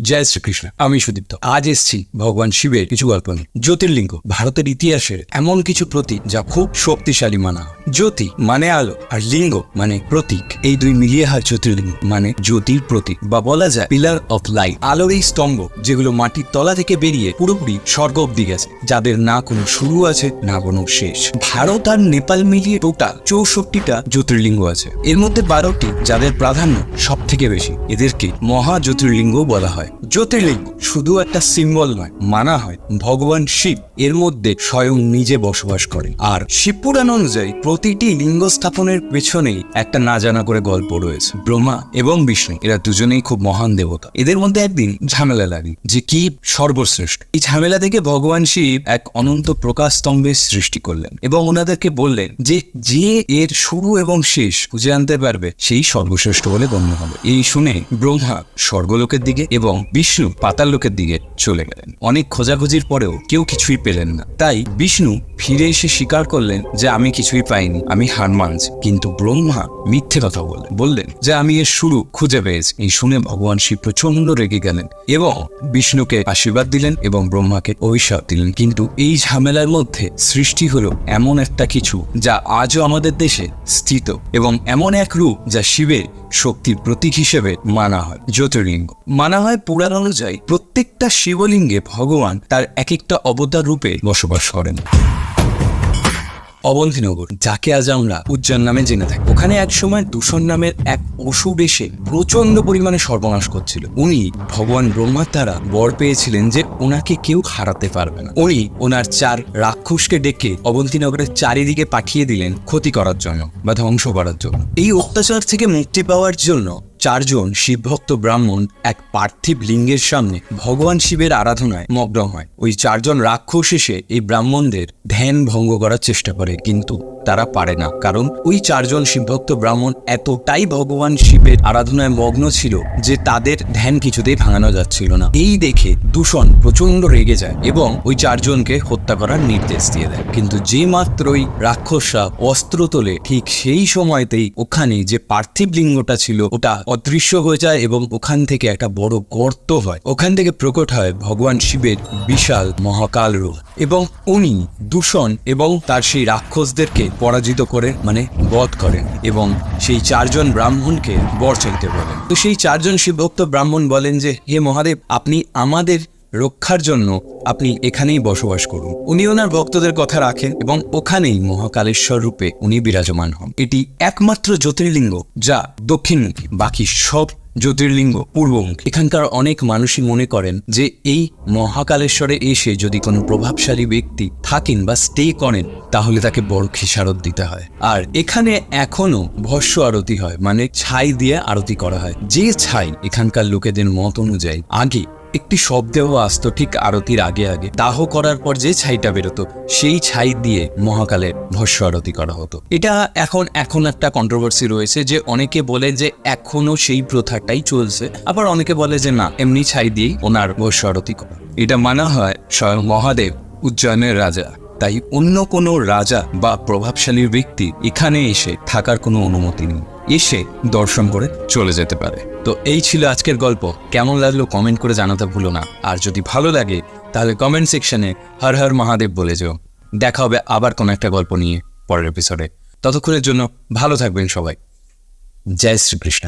জয় শ্রীকৃষ্ণ। আমি সুদীপ্ত। আজ এসেছি ভগবান শিবের কিছু গল্প নিয়ে। জ্যোতির্লিঙ্গ ভারতের ইতিহাসের এমন কিছু প্রতীক যা খুব শক্তিশালী মানা হয়। জ্যোতি মানে আলো, আর লিঙ্গ মানে প্রতীক। এই দুই মিলিয়ে হয় জ্যোতির্লিঙ্গ, মানে জ্যোতির প্রতীক, বা বলা যায় পিলার অফ লাইট। আলোর এই স্তম্ভ যেগুলো মাটির তলা থেকে বেরিয়ে পুরোপুরি স্বর্গ অব্দি গেছে, যাদের না কোনো শুরু আছে না কোনো শেষ। ভারত আর নেপাল মিলিয়ে টোটাল 64টা জ্যোতির্লিঙ্গ আছে। এর মধ্যে 12টি যাদের প্রাধান্য সব থেকে বেশি। এদেরকে মহা জ্যোতির্লিঙ্গ বলা হয়। জ্যোতির্লিঙ্গ শুধু একটা সিম্বল নয়, মানা হয় ভগবান শিব এর মধ্যে স্বয়ং নিজে বসবাস করে। আর শিব পুরাণ অনুযায়ী প্রতিটি লিঙ্গ স্থাপনের পেছনেই একটা না জানা করে গল্প রয়েছে। ব্রহ্মা এবং বিষ্ণু এরা দুজনেই খুব মহান দেবতা। এদের মধ্যে একদিন ঝামেলা লাগে যে কি সর্বশ্রেষ্ঠ। এই ঝামেলা থেকে ভগবান শিব এক অনন্ত প্রকাশ স্তম্ভের সৃষ্টি করলেন এবং ওনাদেরকে বললেন যে যে এর শুরু এবং শেষ খুঁজে আনতে পারবে সেই সর্বশ্রেষ্ঠ বলে গণ্য হবে। এই শুনে ব্রহ্মা স্বর্গলোকের দিকে এবং বিষ্ণু পাতাল লোকের দিকে চলে গেলেন। অনেক খোঁজাখুঁজির পরেও কেউ কিছুই পেলেন না। তাই বিষ্ণু ফিরে এসে স্বীকার করলেন যে আমি কিছুই পাইনি, আমি হার মানছি। কিন্তু ব্রহ্মা মিথ্যে কথা বললেন যে আমি এর শুরু খুঁজে পেয়েছি। এই শুনে ভগবান শিব প্রচন্ড রেগে গেলেন এবং বিষ্ণুকে আশীর্বাদ দিলেন এবং ব্রহ্মাকে অভিশাপ দিলেন। কিন্তু এই ঝামেলার মধ্যে সৃষ্টি হলো এমন একটা কিছু যা আজও আমাদের দেশে স্থিত, এবং এমন এক রূপ যা শিবের শক্তির প্রতীক হিসেবে মানা হয়। জ্যোতির্লিঙ্গ মানা হয় পুরাণ অনুযায়ী প্রত্যেকটা শিবলিঙ্গে ভগবান তার এক একটা অবতার রূপে বসবাস করেন। অবন্তিনগর, যাকে আজ আমরা উজ্জয়ন নামে জেনে থাকি, ওখানে এক সময় দূষণ নামের এক অসুর এসে প্রচন্ড পরিমাণে সর্বনাশ করছিল। উনি ভগবান ব্রহ্মার দ্বারা বর পেয়েছিলেন যে ওনাকে কেউ হারাতে পারবে না। উনি ওনার 4 রাক্ষসকে ডেকে অবন্তিনগরের চারিদিকে পাঠিয়ে দিলেন ক্ষতি করার জন্য বা ধ্বংস করার জন্য। এই অত্যাচার থেকে মুক্তি পাওয়ার জন্য 4 জন শিবভক্ত ব্রাহ্মণ এক পার্থিব লিঙ্গের সামনে ভগবান শিবের আরাধনায় মগ্ন হয়। ওই 4 জন রাক্ষস এসে এই ব্রাহ্মণদের ধ্যান ভঙ্গ করার চেষ্টা করে, কিন্তু তারা পারে না। কারণ ওই 4 জন শিবভক্ত ব্রাহ্মণ এতটাই ভগবান শিবের আরাধনায় মগ্ন ছিল যে তাদের ধ্যান কিছুতেই ভাঙানো যাচ্ছিল না। এই দেখে দূষণ প্রচন্ড রেগে যায় এবং ওই 4 জনকে হত্যা করার নির্দেশ দিয়ে দেয়। কিন্তু যে মাত্রই রাক্ষসরা অস্ত্র তোলে, ঠিক সেই সময়তেই ওখানে যে পার্থিব লিঙ্গটা ছিল ওটা অদৃশ্য হয়ে যায় এবং ওখান থেকে একটা বড় গর্ত হয়। ওখান থেকে প্রকট হয় ভগবান শিবের বিশাল মহাকাল রূপ, এবং উনি দূষণ এবং তার সেই রাক্ষসদেরকে পরাজিত করে মানে বধ করেন এবং সেই 4 জন ব্রাহ্মণকে বর চাইতে বলেন। তো সেই 4 জন শিবভক্ত ব্রাহ্মণ বলেন যে হে মহাদেব, আপনি আমাদের রক্ষার জন্য আপনি এখানেই বসবাস করুন। উনি ওনার ভক্তদের কথা রাখেন এবং ওখানেই মহাকালেশ্বর রূপে উনি বিরাজমান হন। এটি একমাত্র জ্যোতির্লিঙ্গ যা দক্ষিণমুখী, বাকি সব জ্যোতির্লিঙ্গ পূর্বমুখী। এখানকার অনেক মানুষই মনে করেন যে এই মহাকালেশ্বরে এসে যদি কোনো প্রভাবশালী ব্যক্তি থাকেন বা স্টে করেন তাহলে তাকে বড় খেসারত দিতে হয়। আর এখানে এখনো ভস্য আরতি হয়, মানে ছাই দিয়ে আরতি করা হয়। যে ছাই এখানকার লোকেদের মত অনুযায়ী আগে একটি শব্দেও আসতো, ঠিক আরতির আগে দাহ করার পর যে ছাইটা বেরোতো সেই ছাই দিয়ে মহাকালে ভস্য আরতি করা হতো। এটা এখন একটা কন্ট্রোভার্সি রয়েছে যে অনেকে বলে যে এখনো সেই প্রথাটাই চলছে, আবার অনেকে বলে যে না, এমনি ছাই দিয়েই ওনার ভস্য আরতি করা। এটা মানা হয় স্বয়ং মহাদেব উজ্জয়নের রাজা, তাই অন্য কোনো রাজা বা প্রভাবশালী ব্যক্তি এখানে এসে থাকার কোনো অনুমতি নেই, এসে দর্শন করে চলে যেতে পারে। তো এই ছিল আজকের গল্প। কেমন লাগলো কমেন্ট করে জানাতে ভুলো না। আর যদি ভালো লাগে তাহলে কমেন্ট সেকশনে হর হর মহাদেব বলে যেও। দেখা হবে আবার কোনো একটা গল্প নিয়ে পরের এপিসোডে। ততক্ষণের জন্য ভালো থাকবেন সবাই। জয় শ্রীকৃষ্ণ।